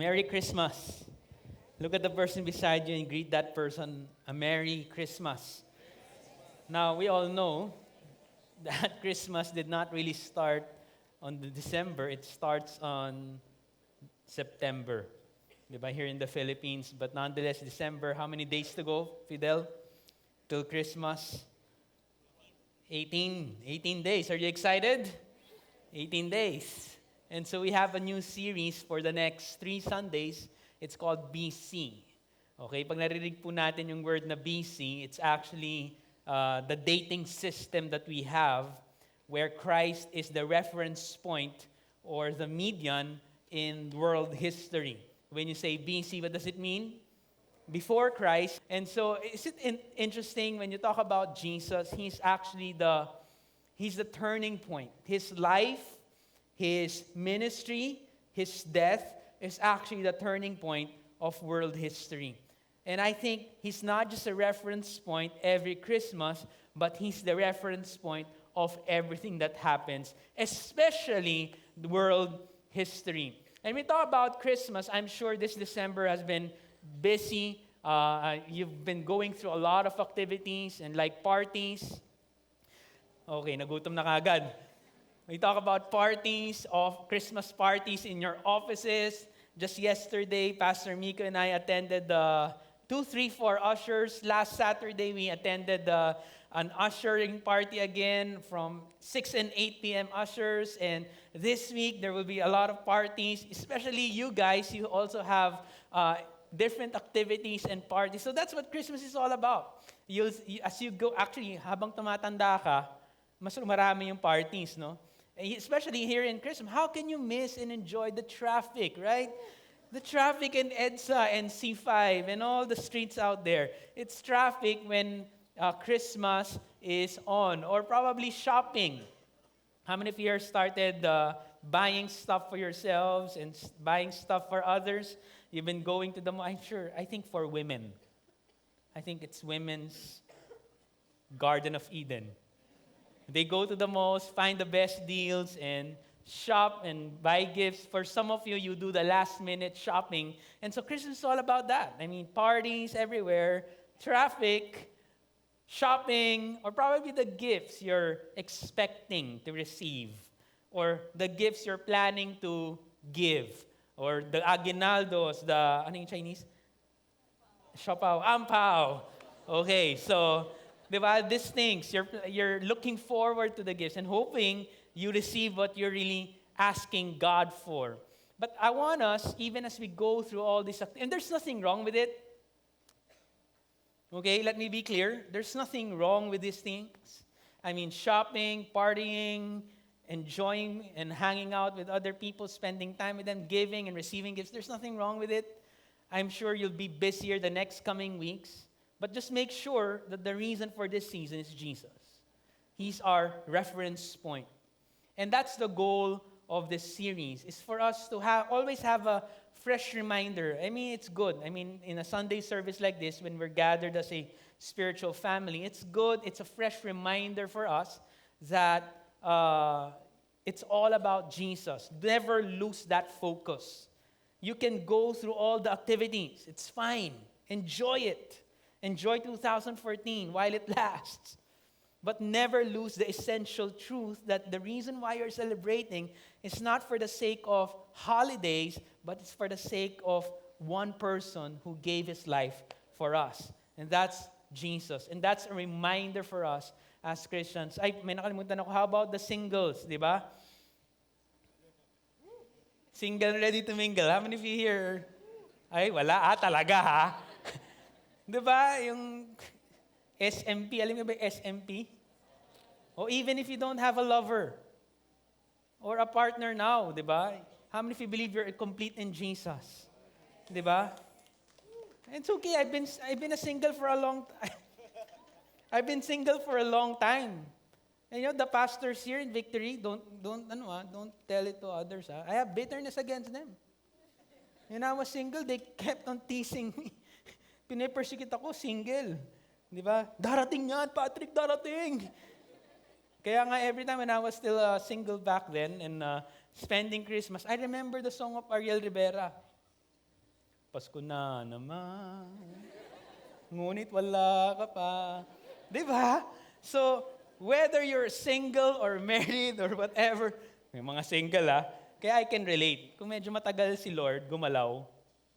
Merry Christmas. Look at the person beside you and greet that person a Merry Christmas. Now, we all know that Christmas did not really start on the December. It starts on September. Diba? Here in the Philippines. But nonetheless, December, how many days to go, Fidel? Till Christmas? 18 days. Are you excited? 18 days. And so we have a new series for the next 3 Sundays. It's called BC. Okay, pag narinig po natin yung word na BC, it's actually the dating system that we have where Christ is the reference point or the median in world history. When you say BC, what does it mean? Before Christ. And so is it interesting when you talk about Jesus, he's the turning point. His life, his ministry, his death is actually the turning point of world history. And I think he's not just a reference point every Christmas, but he's the reference point of everything that happens, especially the world history. And we talk about Christmas, I'm sure this December has been busy. You've been going through a lot of activities and like parties. Okay, nagutom na kagad. We talk about parties, of Christmas parties in your offices. Just yesterday, Pastor Miko and I attended the 2, 3, 4 ushers. Last Saturday, we attended an ushering party again from 6 and 8 p.m. ushers. And this week, there will be a lot of parties, especially you guys. You also have different activities and parties. So that's what Christmas is all about. As you go, actually, habang tumatanda ka, mas marami yung parties, no? Especially here in Christmas, how can you miss and enjoy the traffic, right? The traffic in EDSA and C5 and all the streets out there. It's traffic when Christmas is on, or probably shopping. How many of you have started buying stuff for yourselves and buying stuff for others? You've been going to the mall, I think for women. I think it's women's Garden of Eden. They go to the malls, find the best deals, and shop and buy gifts. For some of you, you do the last-minute shopping. And so Christmas is all about that. I mean, parties everywhere, traffic, shopping, or probably the gifts you're expecting to receive, or the gifts you're planning to give, or the aguinaldos, the, ano yung Chinese? Siopao, ampao. Okay, so, diba, these things, you're looking forward to the gifts and hoping you receive what you're really asking God for. But I want us, even as we go through all this, and there's nothing wrong with it. Okay, let me be clear. There's nothing wrong with these things. I mean, shopping, partying, enjoying and hanging out with other people, spending time with them, giving and receiving gifts. There's nothing wrong with it. I'm sure you'll be busier the next coming weeks. But just make sure that the reason for this season is Jesus. He's our reference point. And that's the goal of this series, is for us to always have a fresh reminder. I mean, it's good. I mean, in a Sunday service like this, when we're gathered as a spiritual family, it's good. It's a fresh reminder for us that it's all about Jesus. Never lose that focus. You can go through all the activities. It's fine. Enjoy it. Enjoy 2014 while it lasts. But never lose the essential truth that the reason why you're celebrating is not for the sake of holidays, but it's for the sake of one person who gave his life for us. And that's Jesus. And that's a reminder for us as Christians. Ay, may nakalimutan ako. How about the singles, di ba? Single ready to mingle. How many of you here? Ay, wala talaga ha? Di ba? Yung SMP, alam mo ba yung SMP? Or even if you don't have a lover or a partner now, di ba? How many of you believe you're complete in Jesus? Di ba? It's okay. I've been a single for a long time. I've been single for a long time. And you know, the pastors here in Victory, don't tell it to others. I have bitterness against them. When I was single, they kept on teasing me. Pinipersecute ako, single. Di ba? Darating yan, Patrick, darating. Kaya nga, every time when I was still single back then and spending Christmas, I remember the song of Ariel Rivera. Pasko na naman. Ngunit wala ka pa. Di ba? So, whether you're single or married or whatever, may mga single kaya I can relate. Kung medyo matagal si Lord gumalaw,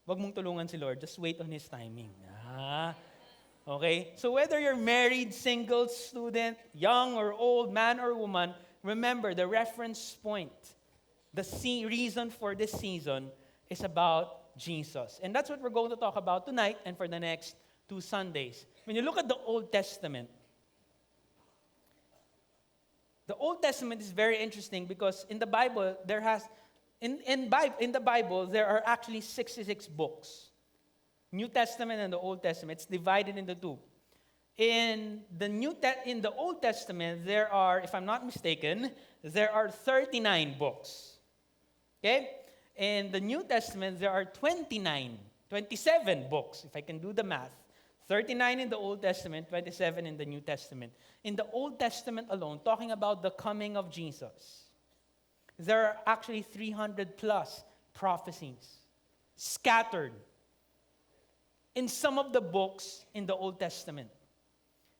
wag mong tulungan si Lord, just wait on His timing. Okay? So whether you're married, single, student, young or old, man or woman, remember the reference point, the reason for this season is about Jesus. And that's what we're going to talk about tonight and for the next 2 Sundays. When you look at the Old Testament is very interesting because in the Bible, there are actually 66 books. New Testament and the Old Testament. It's divided into two. In the Old Testament, there are, if I'm not mistaken, there are 39 books. Okay? In the New Testament, there are 27 books, if I can do the math. 39 in the Old Testament, 27 in the New Testament. In the Old Testament alone, talking about the coming of Jesus, there are actually 300 plus prophecies scattered in some of the books in the Old Testament.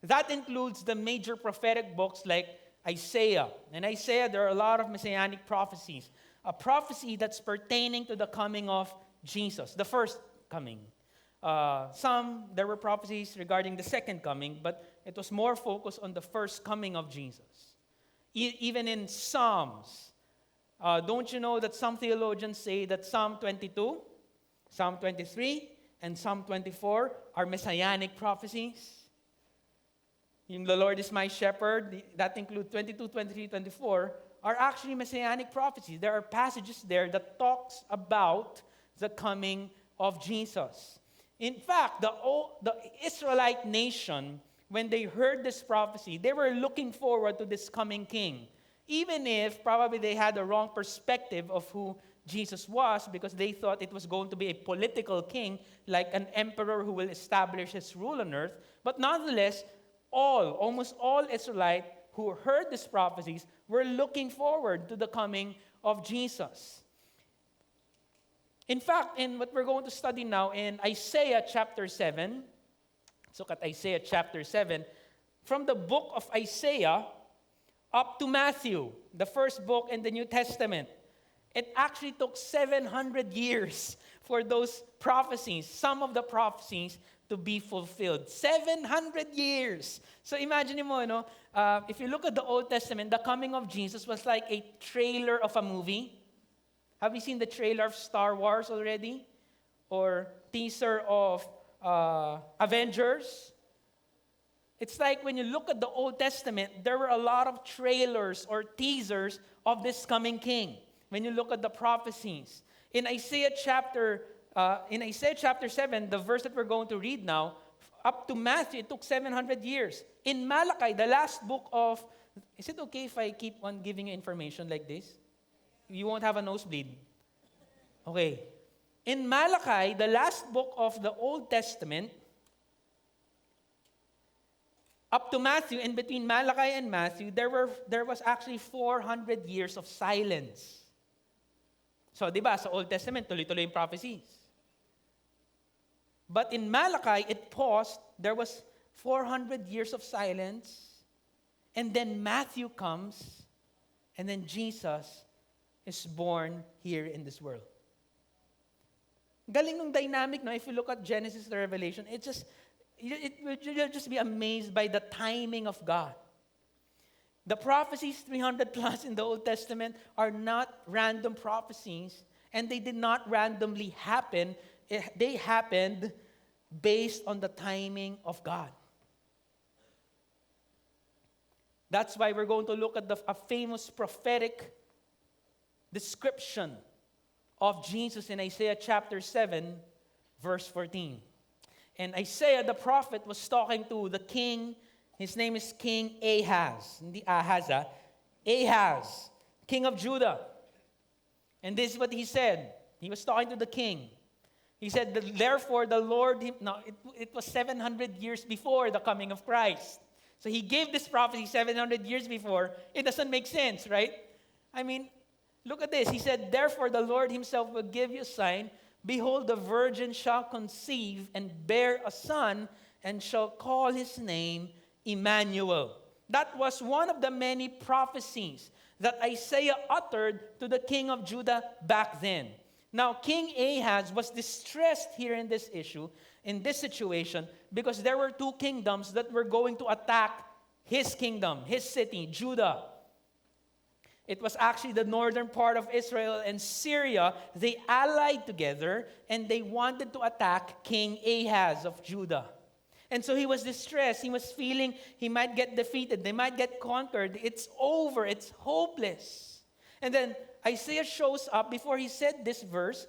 That includes the major prophetic books like Isaiah. In Isaiah, there are a lot of messianic prophecies. A prophecy that's pertaining to the coming of Jesus, the first coming. There were prophecies regarding the second coming, but it was more focused on the first coming of Jesus. Even in Psalms, don't you know that some theologians say that Psalm 22, Psalm 23, and Psalm 24 are messianic prophecies? The Lord is my shepherd, that include 22, 23, 24, are actually messianic prophecies. There are passages there that talks about the coming of Jesus. In fact, the Israelite nation, when they heard this prophecy, they were looking forward to this coming king. Even if probably they had a wrong perspective of who Jesus was, because they thought it was going to be a political king, like an emperor who will establish his rule on earth. But nonetheless, almost all Israelites who heard these prophecies were looking forward to the coming of Jesus. In fact, in what we're going to study now in Isaiah chapter 7, let's look at Isaiah chapter 7, from the book of Isaiah up to Matthew, the first book in the New Testament. It actually took 700 years for those prophecies, some of the prophecies, to be fulfilled. 700 years. So imagine mo, if you look at the Old Testament, the coming of Jesus was like a trailer of a movie. Have you seen the trailer of Star Wars already? Or teaser of Avengers? It's like when you look at the Old Testament, there were a lot of trailers or teasers of this coming king. When you look at the prophecies. In Isaiah chapter 7, the verse that we're going to read now, up to Matthew, it took 700 years. In Malachi, the last book of... Is it okay if I keep on giving you information like this? You won't have a nosebleed. Okay. In Malachi, the last book of the Old Testament, up to Matthew, in between Malachi and Matthew, there was actually 400 years of silence. So, di ba, sa Old Testament, tuloy-tuloy yung prophecies. But in Malachi, it paused. There was 400 years of silence. And then Matthew comes, and then Jesus is born here in this world. Galing ng dynamic, no? If you look at Genesis to Revelation, you'll just be amazed by the timing of God. The prophecies, 300 plus in the Old Testament, are not random prophecies, and they did not randomly happen. They happened based on the timing of God. That's why we're going to look at a famous prophetic description of Jesus in Isaiah chapter 7, verse 14. And Isaiah the prophet was talking to the king. His name is King Ahaz. Hindi Ahaz, Ahaz, king of Judah. And this is what he said. He was talking to the king. He said, therefore the Lord... it was 700 years before the coming of Christ. So he gave this prophecy 700 years before. It doesn't make sense, right? I mean, look at this. He said, therefore the Lord himself will give you a sign. Behold, the virgin shall conceive and bear a son, and shall call his name Emmanuel. That was one of the many prophecies that Isaiah uttered to the king of Judah back then. Now, King Ahaz was distressed here in this issue, in this situation, because there were two kingdoms that were going to attack his kingdom, his city, Judah. It was actually the northern part of Israel and Syria. They allied together and they wanted to attack King Ahaz of Judah. And so he was distressed. He was feeling he might get defeated. They might get conquered. It's over. It's hopeless. And then Isaiah shows up. Before he said this verse,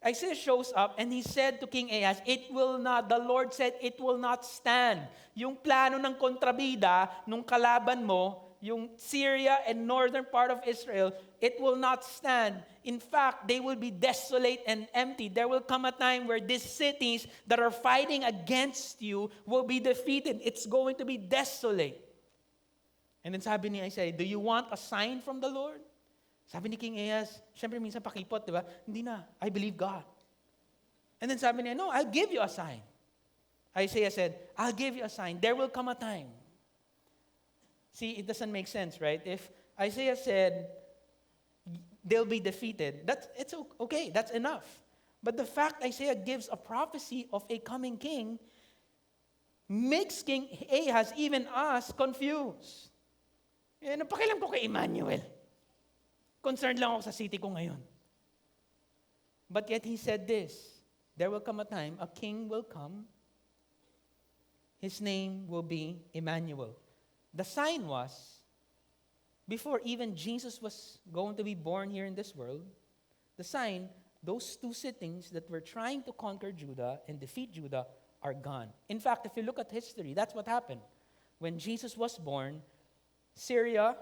Isaiah shows up and he said to King Ahaz, the Lord said, it will not stand. Yung plano ng kontrabida, nung kalaban mo, yung Syria and northern part of Israel, it will not stand. In fact, they will be desolate and empty. There will come a time where these cities that are fighting against you will be defeated. It's going to be desolate. And then sabi ni Isaiah, do you want a sign from the Lord? Sabi ni King Ahaz, syempre minsan pakipot, di ba? Hindi na, I believe God. And then sabi niya, no, I'll give you a sign. Isaiah said, I'll give you a sign. There will come a time. See, it doesn't make sense, right? If Isaiah said they'll be defeated, it's okay, that's enough. But the fact Isaiah gives a prophecy of a coming king makes King Ahaz, even us, confused. Napakialam ko kay Emmanuel. Concerned lang ako sa city ko ngayon. But yet he said this, there will come a time, a king will come, his name will be Emmanuel. The sign was, before even Jesus was going to be born here in this world, the sign, those two cities that were trying to conquer Judah and defeat Judah are gone. In fact, if you look at history, that's what happened. When Jesus was born, Syria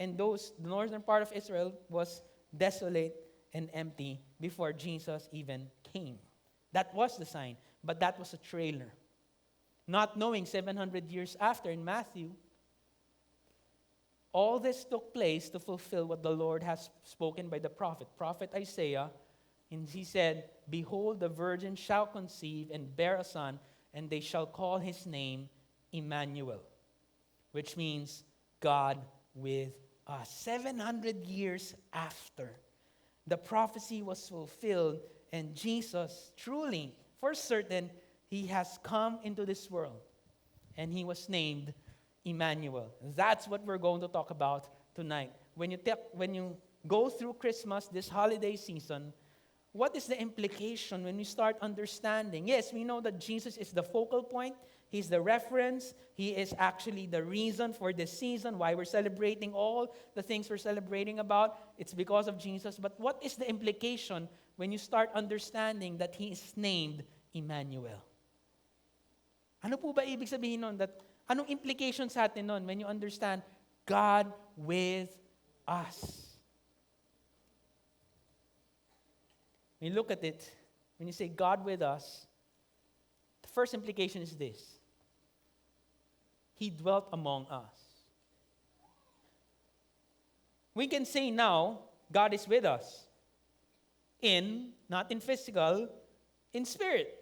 and the northern part of Israel was desolate and empty before Jesus even came. That was the sign, but that was a trailer. Not knowing 700 years after in Matthew, all this took place to fulfill what the Lord has spoken by the prophet Isaiah. And he said, behold, the virgin shall conceive and bear a son, and they shall call his name Emmanuel, which means God with us. 700 years after, the prophecy was fulfilled, and Jesus truly, for certain, he has come into this world, and he was named Emmanuel. That's what we're going to talk about tonight. When you go through Christmas, this holiday season, what is the implication when we start understanding? Yes, we know that Jesus is the focal point. He's the reference. He is actually the reason for this season, why we're celebrating all the things we're celebrating about. It's because of Jesus. But what is the implication when you start understanding that He is named Emmanuel? Ano po ba ibig sabihin nun? Anong implication sa atin nun when you understand God with us? When you look at it, when you say God with us, the first implication is this. He dwelt among us. We can say now, God is with us. Not in physical, in spirit.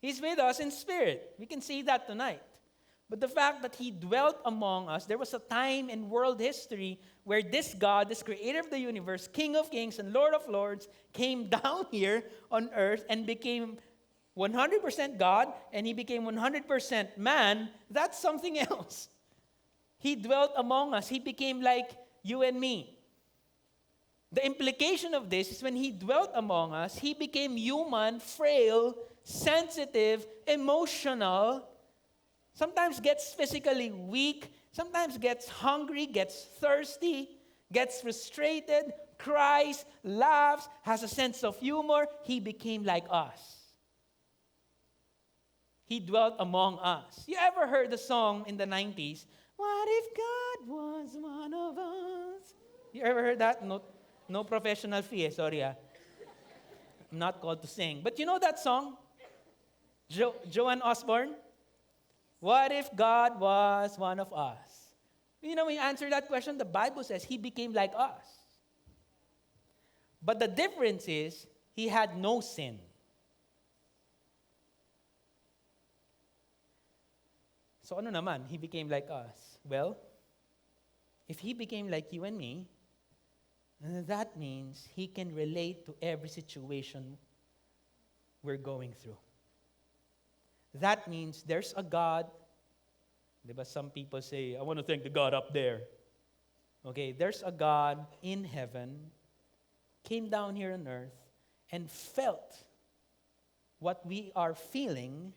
He's with us in spirit. We can see that tonight. But the fact that He dwelt among us, there was a time in world history where this God, this creator of the universe, King of kings and Lord of lords, came down here on earth and became 100% God, and He became 100% man. That's something else. He dwelt among us. He became like you and me. The implication of this is when He dwelt among us, He became human, frail, sensitive, emotional, sometimes gets physically weak, sometimes gets hungry, gets thirsty, gets frustrated, cries, laughs, has a sense of humor. He became like us. He dwelt among us. You ever heard the song in the 90s, what if God was one of us? You ever heard that? No professional fee, sorry. I'm not called to sing. But you know that song? Joan Osborne? What if God was one of us? You know, when you answer that question, the Bible says He became like us. But the difference is, he had no sin. So ano naman? He became like us. Well, if he became like you and me, that means he can relate to every situation we're going through. That means there's a God. Diba, some people say, I want to thank the God up there. Okay, there's a God in heaven, came down here on earth, and felt what we are feeling,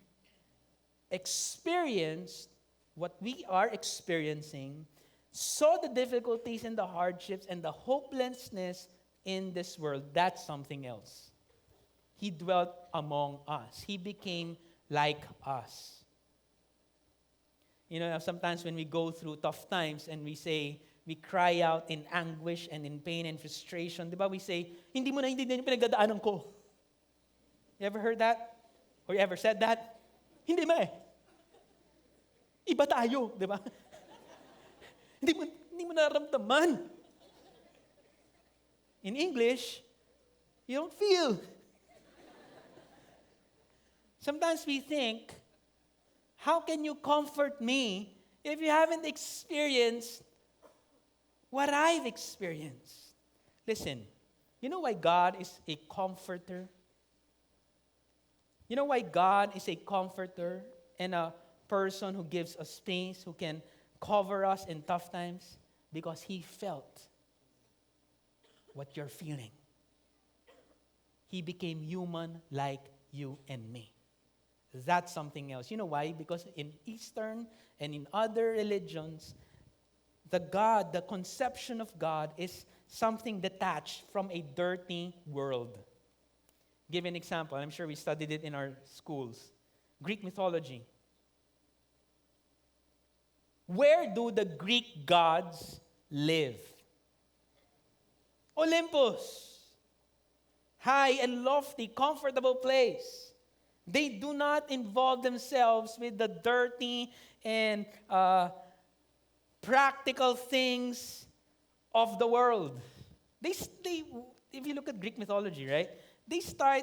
experienced what we are experiencing, saw the difficulties and the hardships and the hopelessness in this world. That's something else. He dwelt among us. He became like us. You know, sometimes when we go through tough times and we cry out in anguish and in pain and frustration, di ba we say, hindi mo naintindihan yung pinagdadaanan ko. You ever heard that? Or you ever said that? Hindi mo eh. Iba tayo, di ba? Hindi mo nararamdaman. In English, you don't feel. Sometimes we think, how can you comfort me if you haven't experienced what I've experienced? Listen, you know why God is a comforter? You know why God is a comforter and a person who gives us space, who can cover us in tough times? Because He felt what you're feeling. He became human like you and me. That's something else. You know why? Because in Eastern and in other religions, the conception of God is something detached from a dirty world. Give an example. I'm sure we studied it in our schools. Greek mythology. Where do the Greek gods live? Olympus. High and lofty, comfortable place. They do not involve themselves with the dirty and practical things of the world. If you look at Greek mythology, right? They try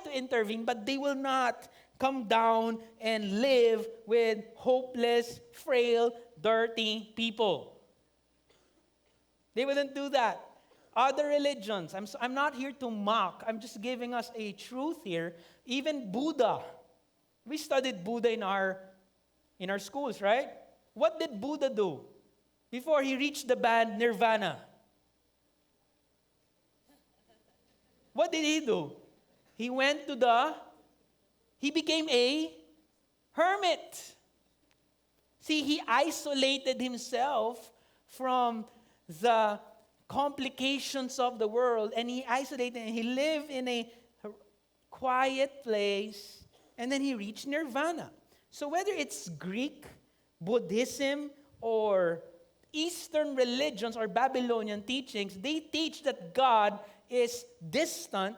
to intervene, but they will not come down and live with hopeless, frail, dirty people. They wouldn't do that. Other religions, I'm not here to mock. I'm just giving us a truth here. Even Buddha. We studied Buddha in our schools, right? What did Buddha do before he reached the band Nirvana? What did he do? He became a hermit. See, he isolated himself from the complications of the world, and he lived in a quiet place, and then he reached nirvana. So whether it's Greek, Buddhism, or Eastern religions or Babylonian teachings, they teach that God is distant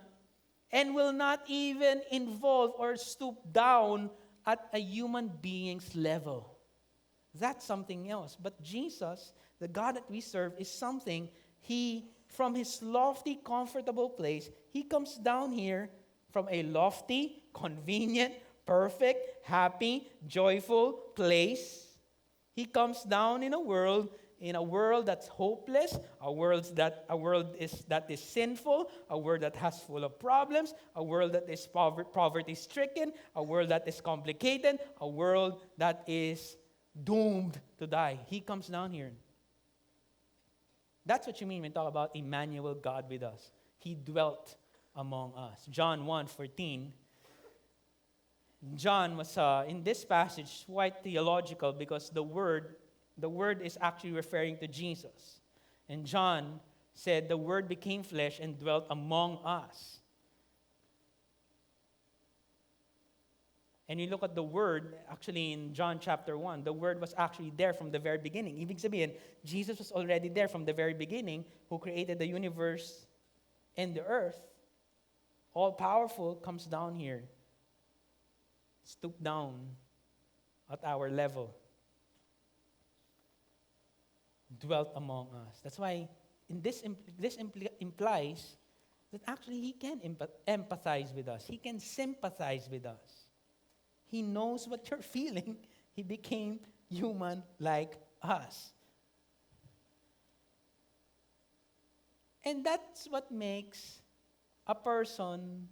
and will not even involve or stoop down at a human being's level. That's something else. But Jesus, the God that we serve, is something. From his lofty, comfortable place, he comes down here from a lofty, convenient, perfect, happy, joyful place. He comes down in a world that's hopeless, a world that is sinful, a world that has full of problems, a world that is poverty-stricken, a world that is complicated, a world that is doomed to die. He comes down here. That's what you mean when you talk about Emmanuel, God with us. He dwelt among us. John 1:14. John was, in this passage, quite theological because the word is actually referring to Jesus. And John said, the Word became flesh and dwelt among us. And you look at the Word, actually in John chapter 1, the Word was actually there from the very beginning. Ibig sabihin, Jesus was already there from the very beginning, who created the universe and the earth. All powerful, comes down here. Stoop down at our level. Dwelt among us. That's why this implies that actually He can empathize with us. He can sympathize with us. He knows what you're feeling. He became human like us. And that's what makes a person,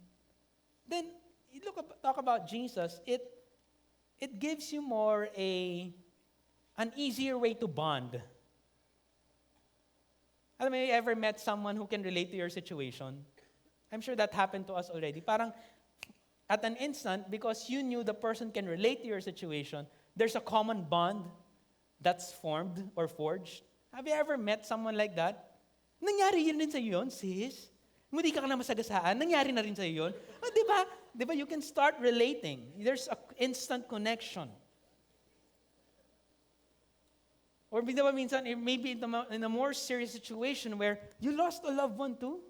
then you talk about Jesus, it gives you more an easier way to bond. Alam mo, you ever met someone who can relate to your situation? I'm sure that happened to us already. Parang at an instant, because you knew the person can relate to your situation, there's a common bond that's formed or forged. Have you ever met someone like that? Nangyari yun din sa iyo yun, sis. Hindi ka na masagasaan, nangyari na rin sa iyo yun. Di ba? Di ba? You can start relating. There's an instant connection. Or di ba minsan, maybe in a more serious situation where you lost a loved one too.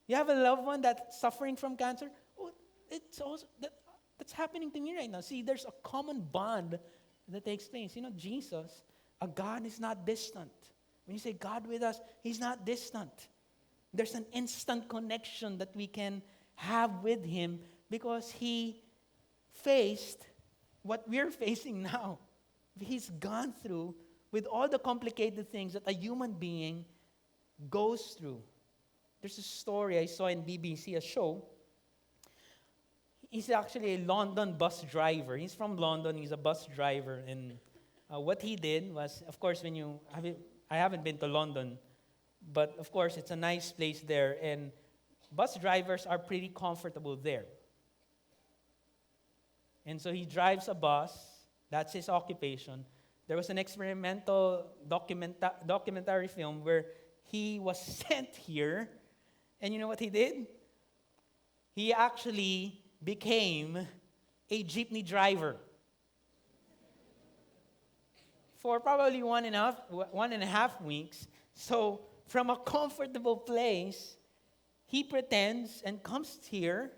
You have a loved one that's suffering from cancer. Oh, it's also that's happening to me right now. See, there's a common bond that takes place. You know, Jesus, a God is not distant. When you say God with us, He's not distant. There's an instant connection that we can have with Him because He faced what we're facing now. He's gone through with all the complicated things that a human being goes through. There's a story I saw in BBC, a show. He's actually a London bus driver. He's from London. He's a bus driver. And what he did was, of course, I haven't been to London, but of course, it's a nice place there. And bus drivers are pretty comfortable there. And so he drives a bus. That's his occupation. There was an experimental documentary film where he was sent here. And you know what he did? He actually became a jeepney driver. For probably 1.5 weeks. So from a comfortable place, he pretends and comes here,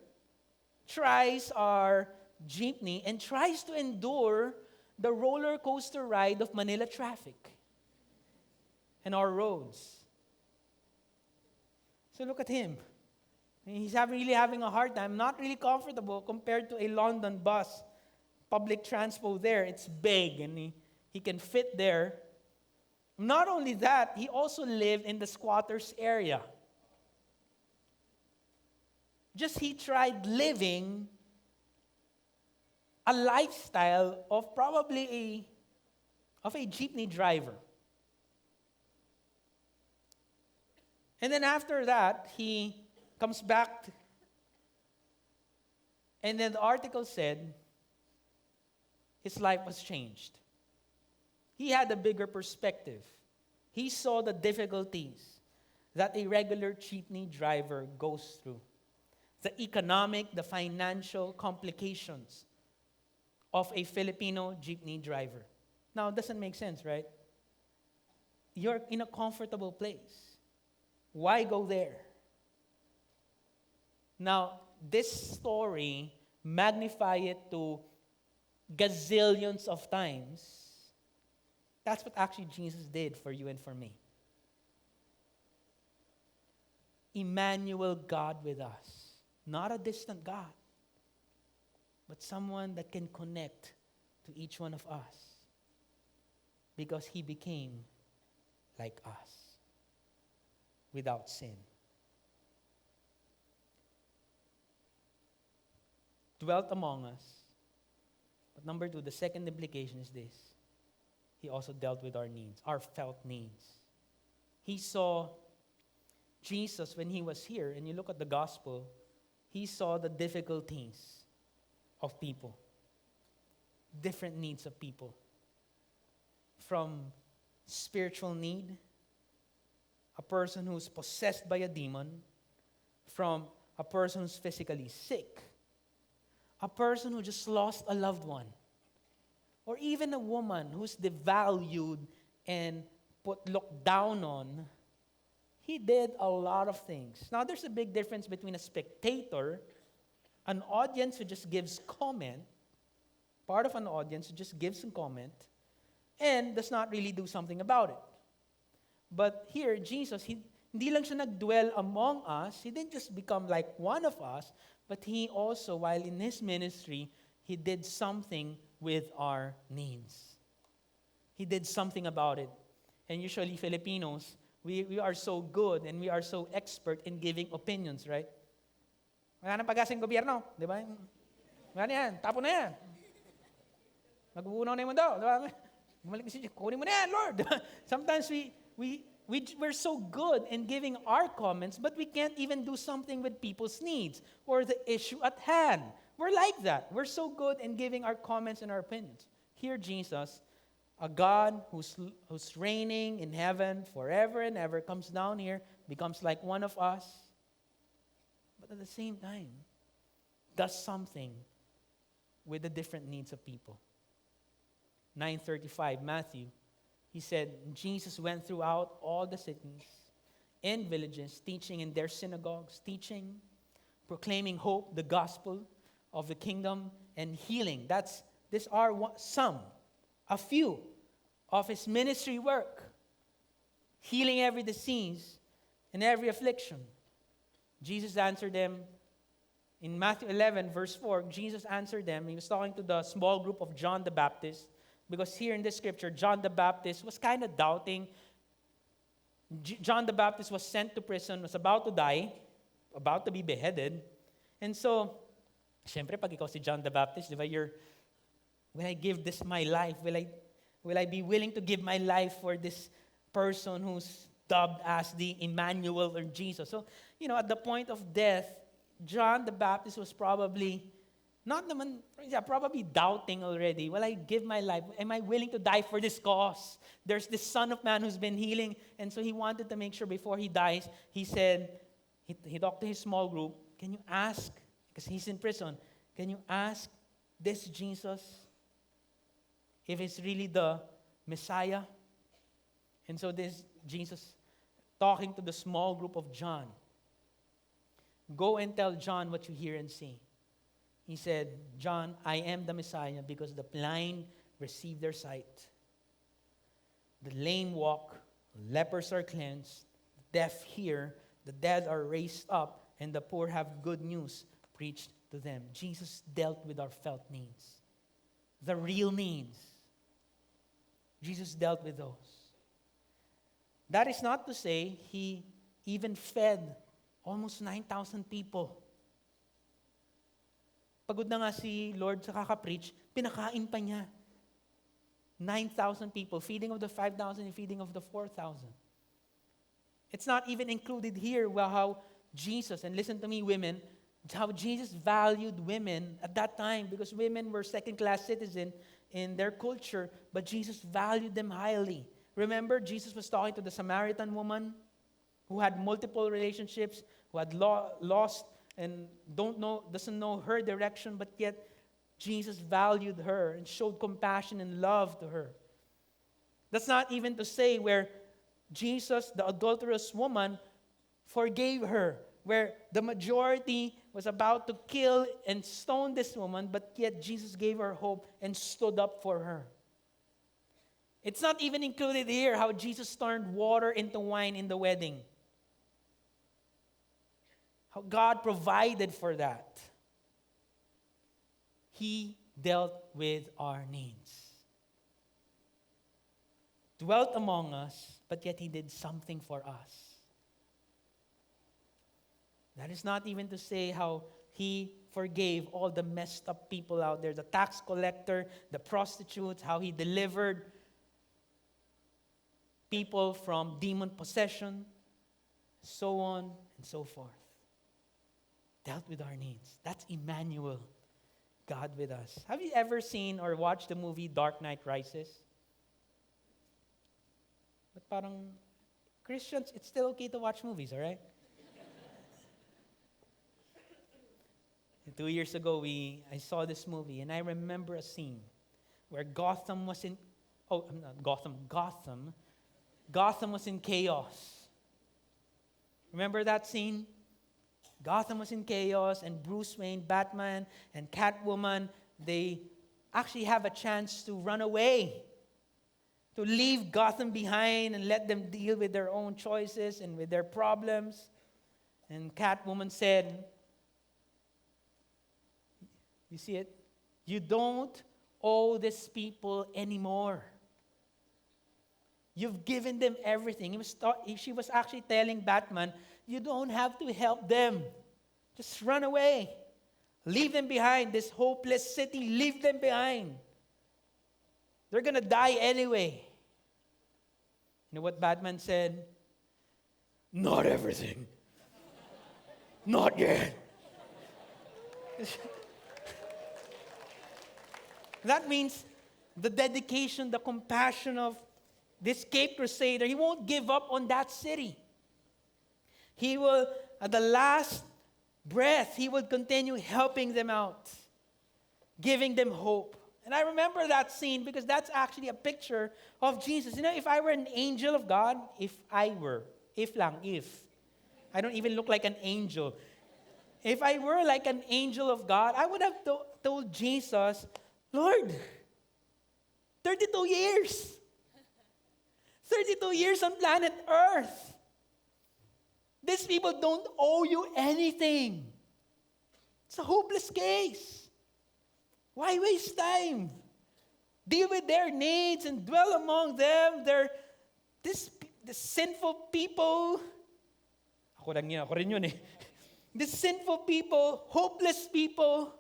tries our jeepney, and tries to endure the roller coaster ride of Manila traffic and our roads. So look at him. He's really having a hard time, not really comfortable compared to a London bus, public transport there. It's big and he can fit there. Not only that, he also lived in the squatters area. He tried living a lifestyle of probably a jeepney driver. And then after that, he comes back. And then the article said his life was changed. He had a bigger perspective. He saw the difficulties that a regular jeepney driver goes through. The economic, the financial complications of a Filipino jeepney driver. Now, it doesn't make sense, right? You're in a comfortable place. Why go there? Now, this story, magnify it to gazillions of times. That's what actually Jesus did for you and for me. Emmanuel, God with us. Not a distant God, but someone that can connect to each one of us because He became like us without sin. Dwelt among us. But number 2, the second implication is this. He also dealt with our needs, our felt needs. He saw Jesus when He was here, and you look at the gospel, He saw the difficulties of people, different needs of people. From spiritual need, a person who's possessed by a demon, from a person who's physically sick, a person who just lost a loved one, or even a woman who's devalued and looked down on. He did a lot of things. Now, there's a big difference between a spectator, an audience who just gives comment, part of an audience who just gives some comment, and does not really do something about it. But here, Jesus, hindi lang siya nagdwell among us. He didn't just become like one of us, but He also, while in His ministry, He did something with our needs. He did something about it. And usually Filipinos, we are so good and we are so expert in giving opinions, right? Wala nang pag-asa yung gobyerno, di ba? Wala na yan, tapo na yan. Magbubunaw na yung mundo, di ba? Bumalik na si Diyos, kunin mo na yan, Lord. Sometimes we're so good in giving our comments, but we can't even do something with people's needs or the issue at hand. We're like that. We're so good in giving our comments and our opinions. Here, Jesus, a God who's reigning in heaven forever and ever, comes down here, becomes like one of us, but at the same time, does something with the different needs of people. 9:35, Matthew, he said, Jesus went throughout all the cities and villages, teaching in their synagogues, teaching, proclaiming hope, the gospel of the kingdom, and healing. These are a few of his ministry work. Healing every disease and every affliction. Jesus answered them. In Matthew 11, verse 4, Jesus answered them. He was talking to the small group of John the Baptist. Because here in this scripture, John the Baptist was kind of doubting. John the Baptist was sent to prison, was about to die, about to be beheaded. And so, syempre, pag ikaw si John the Baptist, di ba, will I give this my life? Will I be willing to give my life for this person who's dubbed as the Emmanuel or Jesus? So, at the point of death, John the Baptist was probably probably doubting already. Will I give my life? Am I willing to die for this cause? There's this Son of Man who's been healing, and so he wanted to make sure before he dies, he said, he talked to his small group, can you ask, because he's in prison, can you ask this Jesus if he's really the Messiah? And so this Jesus talking to the small group of John, go and tell John what you hear and see. He said, John, I am the Messiah because the blind receive their sight. The lame walk, lepers are cleansed, the deaf hear, the dead are raised up, and the poor have good news preached to them. Jesus dealt with our felt needs, the real needs. Jesus dealt with those. That is not to say he even fed almost 9,000 people. Pagod na nga si Lord sa kakapreach, pinakain pa niya. 9,000 people, feeding of the 5,000 and feeding of the 4,000. It's not even included here how Jesus, and listen to me women, how Jesus valued women at that time, because women were second-class citizens in their culture, but Jesus valued them highly. Remember, Jesus was talking to the Samaritan woman who had multiple relationships, who had lost and doesn't know her direction, but yet Jesus valued her and showed compassion and love to her. That's not even to say where Jesus, the adulterous woman, forgave her, where the majority was about to kill and stone this woman, but yet Jesus gave her hope and stood up for her. It's not even included here how Jesus turned water into wine in the wedding. How God provided for that. He dealt with our needs. Dwelt among us, but yet He did something for us. That is not even to say how He forgave all the messed up people out there, the tax collector, the prostitutes, how He delivered people from demon possession, so on and so forth. Dealt with our needs. That's Emmanuel, God with us. Have you ever seen or watched the movie Dark Knight Rises? But parang Christians, it's still okay to watch movies, all right? 2 years ago, I saw this movie, and I remember a scene where Gotham was in chaos. Remember that scene? Gotham was in chaos, and Bruce Wayne, Batman, and Catwoman, they actually have a chance to run away. to leave Gotham behind and let them deal with their own choices and with their problems. And Catwoman said, you see it? You don't owe these people anymore. You've given them everything. She was actually telling Batman, you don't have to help them. Just run away. Leave them behind. This hopeless city, leave them behind. They're going to die anyway. You know what Batman said? Not everything. Not yet. That means the dedication, the compassion of this Cape Crusader. He won't give up on that city. He will, at the last breath, he will continue helping them out, giving them hope. And I remember that scene because that's actually a picture of Jesus. You know, if I were an angel of God, I don't even look like an angel. If I were like an angel of God, I would have told Jesus, Lord, 32 years. 32 years on planet Earth. These people don't owe you anything. It's a hopeless case. Why waste time? Deal with their needs and dwell among them. The sinful people. Ako rin yun eh. The sinful people, hopeless people,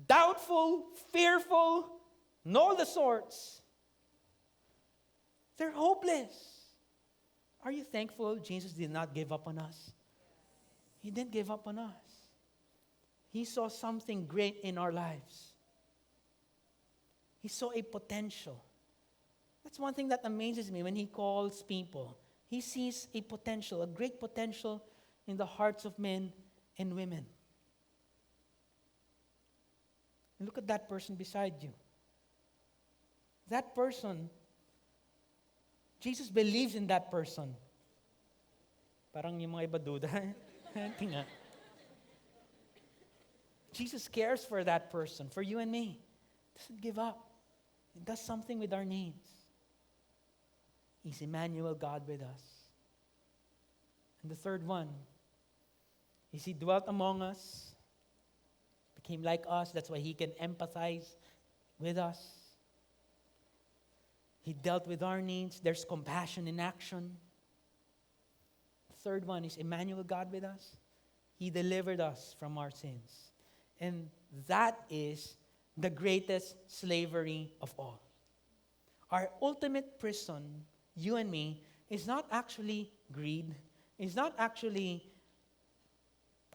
doubtful, fearful, and all the sorts. They're hopeless. Are you thankful Jesus did not give up on us? He didn't give up on us. He saw something great in our lives. He saw a potential. That's one thing that amazes me when he calls people. He sees a potential, a great potential in the hearts of men and women. And look at that person beside you. That person, Jesus believes in that person. Parang yung mga iba duda. Tingnan. Jesus cares for that person, for you and me. Doesn't give up. He does something with our needs. He's Emmanuel, God with us. And the third one is He dwelt among us, became like us. That's why He can empathize with us. He dealt with our needs. There's compassion in action. The third one is Emmanuel, God with us. He delivered us from our sins. And that is the greatest slavery of all. Our ultimate prison, you and me, is not actually greed. It's not actually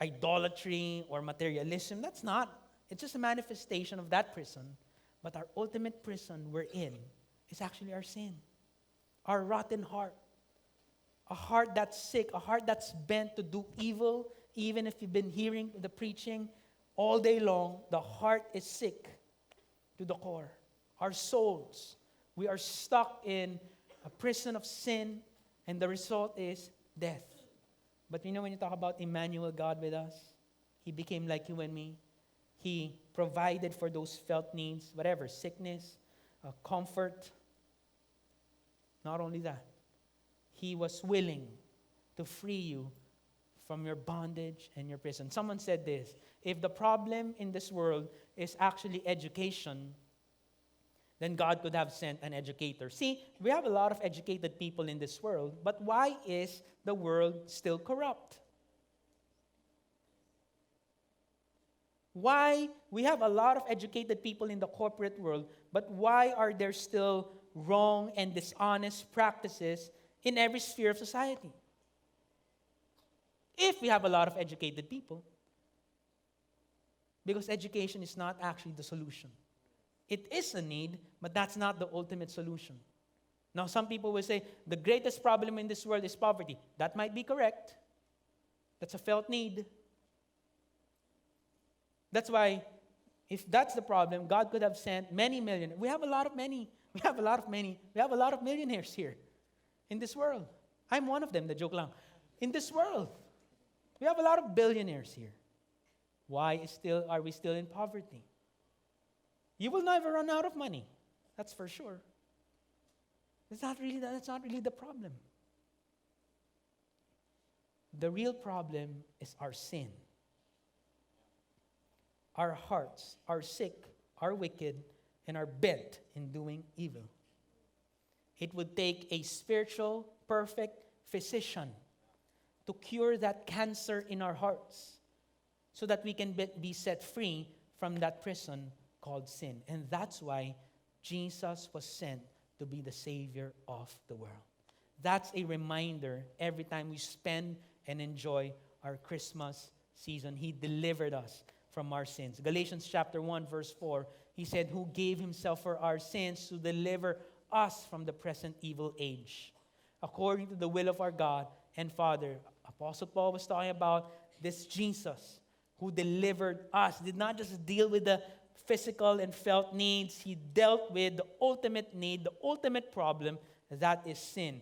idolatry or materialism. That's not. It's just a manifestation of that prison. But our ultimate prison we're in is actually our sin. Our rotten heart. A heart that's sick. A heart that's bent to do evil. Even if you've been hearing the preaching all day long, the heart is sick to the core. Our souls, we are stuck in a prison of sin, and the result is death. But you know, when you talk about Emmanuel, God with us, He became like you and me. He provided for those felt needs, whatever, sickness, comfort. Not only that, He was willing to free you from your bondage and your prison. Someone said this, if the problem in this world is actually education, then God could have sent an educator. See, we have a lot of educated people in this world, but why is the world still corrupt? Why we have a lot of educated people in the corporate world, but why are there still wrong and dishonest practices in every sphere of society? If we have a lot of educated people, because education is not actually the solution. It is a need, but that's not the ultimate solution. Now, some people will say, the greatest problem in this world is poverty. That might be correct. That's a felt need. That's why, if that's the problem, God could have sent many millionaires. We have a lot of millionaires here in this world. I'm one of them, the joke lang. In this world, we have a lot of billionaires here. Why are we still in poverty? You will never run out of money. That's for sure. That's not really the problem. The real problem is our sin. Our hearts are sick, are wicked, and are bent in doing evil. It would take a spiritual, perfect physician to cure that cancer in our hearts so that we can be set free from that prison called sin. And that's why Jesus was sent to be the Savior of the world. That's a reminder every time we spend and enjoy our Christmas season. He delivered us from our sins. Galatians chapter 1 verse 4, he said, who gave himself for our sins to deliver us from the present evil age, according to the will of our God and Father. Apostle Paul was talking about this Jesus who delivered us, did not just deal with the physical and felt needs. He dealt with the ultimate need, the ultimate problem, that is sin.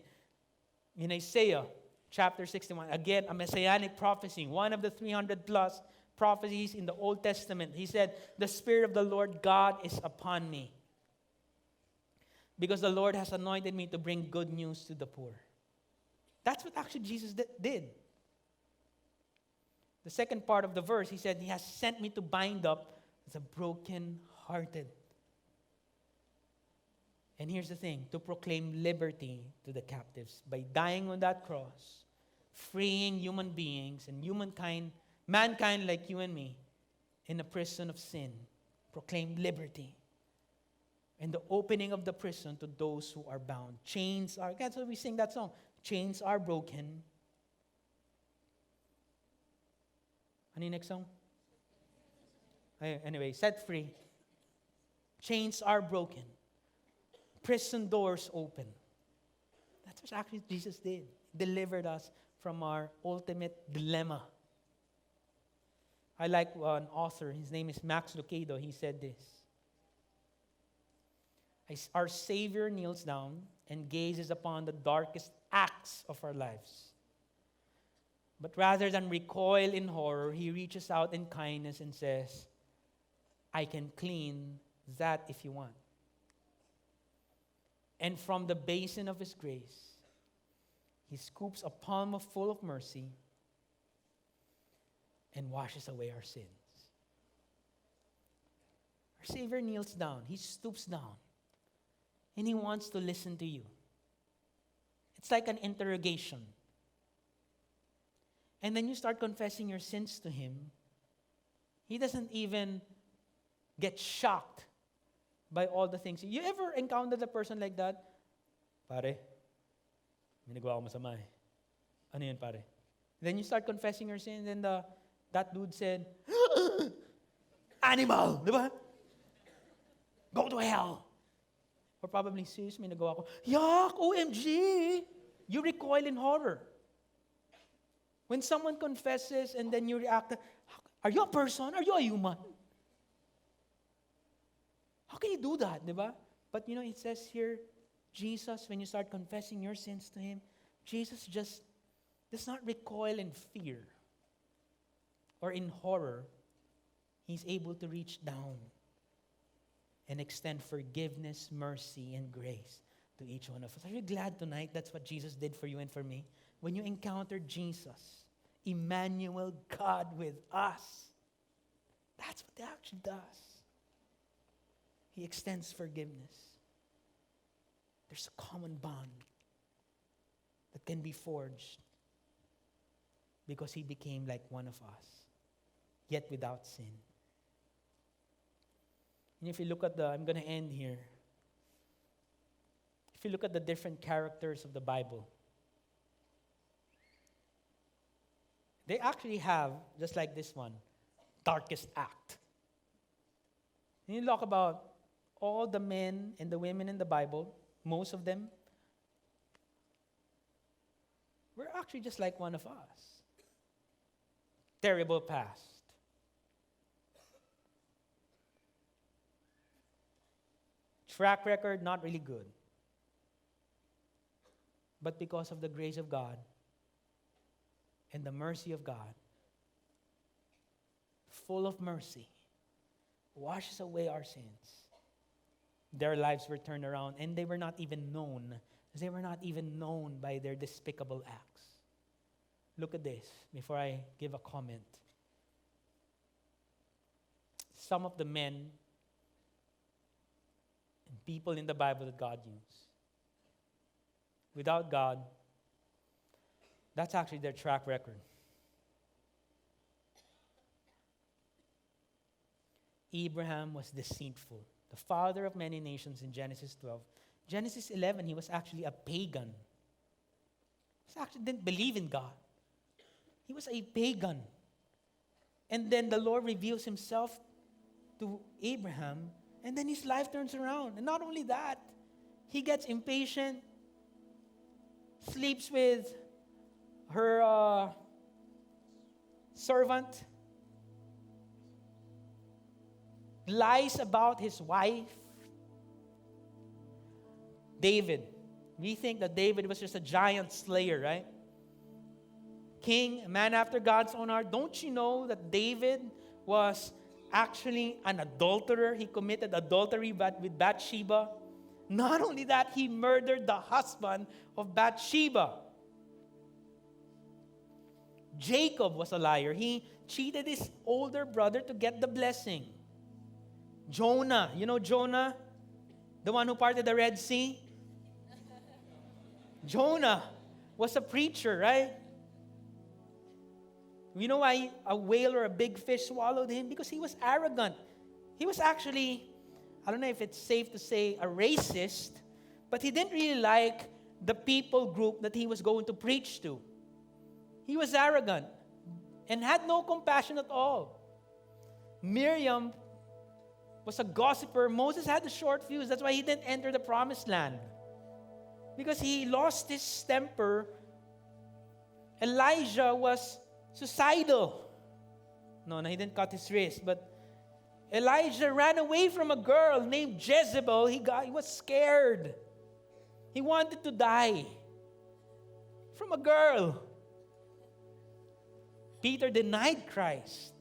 In Isaiah chapter 61, again, a messianic prophecy, one of the 300 plus prophecies in the Old Testament. He said, the Spirit of the Lord God is upon me, because the Lord has anointed me to bring good news to the poor. That's what actually Jesus did. The second part of the verse, he said, he has sent me to bind up the broken-hearted. And here's the thing, to proclaim liberty to the captives by dying on that cross, freeing human beings and mankind like you and me, in a prison of sin. Proclaim liberty. And the opening of the prison to those who are bound. That's why we sing that song. Chains are broken. Ano yung next song? Anyway, set free. Chains are broken. Prison doors open. That's what actually Jesus did. Delivered us from our ultimate dilemma. I like an author, his name is Max Lucado. He said this. Our Savior kneels down and gazes upon the darkest acts of our lives. But rather than recoil in horror, he reaches out in kindness and says, I can clean that if you want. And from the basin of his grace, he scoops a palm full of mercy and washes away our sins. Our Savior kneels down. He stoops down. And he wants to listen to you. It's like an interrogation. And then you start confessing your sins to him. He doesn't even get shocked by all the things. You ever encountered a person like that? Pare, may nagawa ko masama eh. Ano yun, pare? Then you start confessing your sins, and then that dude said, animal, di ba? Go to hell. Or probably, sis, may nagawa ko, yuck, OMG. You recoil in horror. When someone confesses and then you react, are you a person? Are you a human? How can you do that, di ba? But it says here, Jesus, when you start confessing your sins to him, Jesus just does not recoil in fear or in horror. He's able to reach down and extend forgiveness, mercy, and grace to each one of us. Are you glad tonight that's what Jesus did for you and for me? When you encounter Jesus, Emmanuel, God with us, that's what he actually does. He extends forgiveness. There's a common bond that can be forged because he became like one of us, yet without sin. And if you look at I'm going to end here. If you look at the different characters of the Bible, they actually have, just like this one, darkest act. And you look about all the men and the women in the Bible, most of them, we're actually just like one of us. Terrible past. Track record, not really good. But because of the grace of God and the mercy of God, full of mercy, washes away our sins. Their lives were turned around, and they were not even known They were not even known by their despicable acts. Look at this before I give a comment. Some of the men and people in the Bible that God used, without God, that's actually their track record. Abraham was deceitful, the father of many nations in Genesis 12. Genesis 11, he was actually a pagan. He actually didn't believe in God. He was a pagan. And then the Lord reveals himself to Abraham, and then his life turns around. And not only that, he gets impatient, sleeps with her servant, lies about his wife. David. We think that David was just a giant slayer, right? King, a man after God's own heart. Don't you know that David was actually an adulterer? He committed adultery with Bathsheba. Not only that, he murdered the husband of Bathsheba. Jacob was a liar. He cheated his older brother to get the blessing. Jonah, you know Jonah? The one who parted the Red Sea? Jonah was a preacher, right? You know why a whale or a big fish swallowed him? Because he was arrogant. He was actually, I don't know if it's safe to say, a racist, but he didn't really like the people group that he was going to preach to. He was arrogant and had no compassion at all. Miriam was a gossiper. Moses had the short fuse. That's why he didn't enter the promised land. Because he lost his temper. Elijah was suicidal. No, he didn't cut his wrist. But Elijah ran away from a girl named Jezebel. He was scared. He wanted to die from a girl. Peter denied Christ.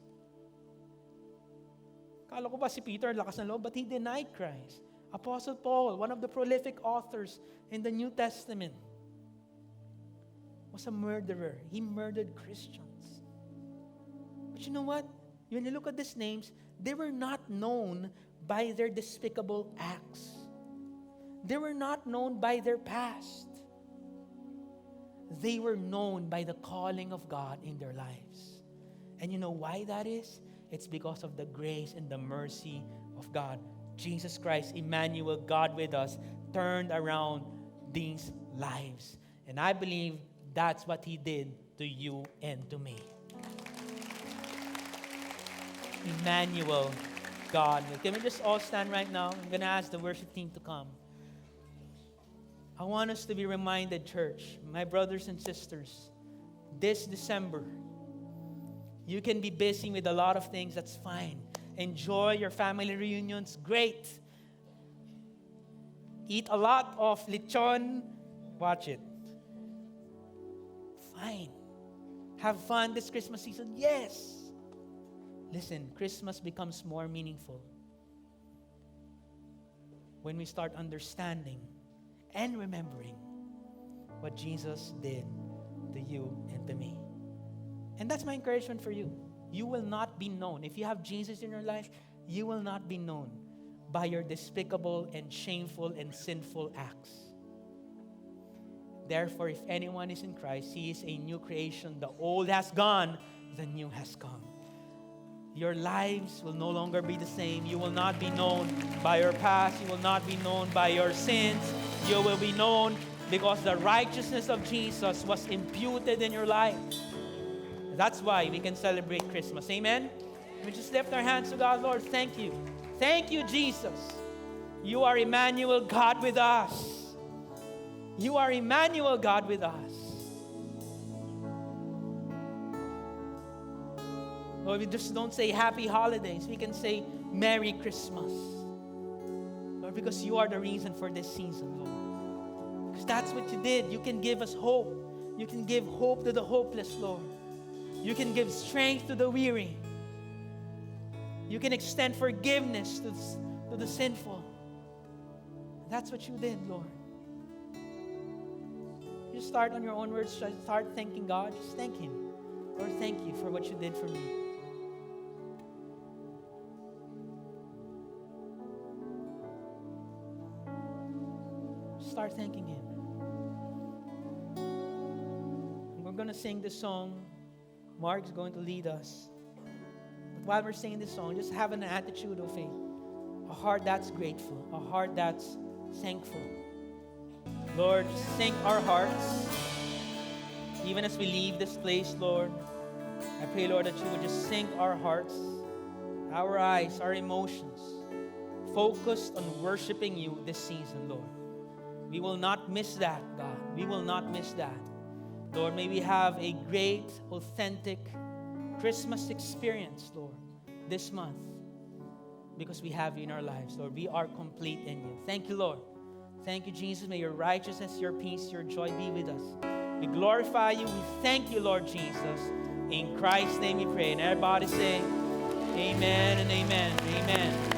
Kala ko ba si Peter lakas ng loob, but he denied Christ. Apostle Paul, one of the prolific authors in the New Testament, was a murderer. He murdered Christians. But you know what? When you look at these names, they were not known by their despicable acts. They were not known by their past. They were known by the calling of God in their lives. And you know why that is? It's because of the grace and the mercy of God. Jesus Christ, Emmanuel, God with us, turned around these lives. And I believe that's what He did to you and to me. Emmanuel, God. Can we just all stand right now? I'm going to ask the worship team to come. I want us to be reminded, church, my brothers and sisters, this December, you can be busy with a lot of things, that's fine. Enjoy your family reunions, great. Eat a lot of lechon, watch it. Fine. Have fun this Christmas season, yes. Listen, Christmas becomes more meaningful when we start understanding and remembering what Jesus did to you and to me. And that's my encouragement for you. You will not be known. If you have Jesus in your life, you will not be known by your despicable and shameful and sinful acts. Therefore, if anyone is in Christ, he is a new creation. The old has gone, the new has come. Your lives will no longer be the same. You will not be known by your past. You will not be known by your sins. You will be known because the righteousness of Jesus was imputed in your life. That's why we can celebrate Christmas. Amen? We just lift our hands to God. Lord, thank you. Thank you, Jesus. You are Emmanuel, God with us. You are Emmanuel, God with us. Lord, we just don't say happy holidays. We can say Merry Christmas. Lord, because you are the reason for this season, Lord. Because that's what you did. You can give us hope. You can give hope to the hopeless, Lord. You can give strength to the weary. You can extend forgiveness to the sinful. That's what you did, Lord. Just start on your own words. Start thanking God. Just thank Him. Lord, thank you for what you did for me. Start thanking Him. We're going to sing this song. Mark's going to lead us. But while we're singing this song, just have an attitude of faith. A heart that's grateful. A heart that's thankful. Lord, sink our hearts. Even as we leave this place, Lord, I pray, Lord, that you would just sink our hearts, our eyes, our emotions, focused on worshiping you this season, Lord. We will not miss that, God. We will not miss that. Lord, may we have a great, authentic Christmas experience, Lord, this month, because we have you in our lives, Lord. We are complete in you. Thank you, Lord. Thank you, Jesus. May your righteousness, your peace, your joy be with us. We glorify you. We thank you, Lord Jesus. In Christ's name we pray. And everybody say, amen and amen. Amen.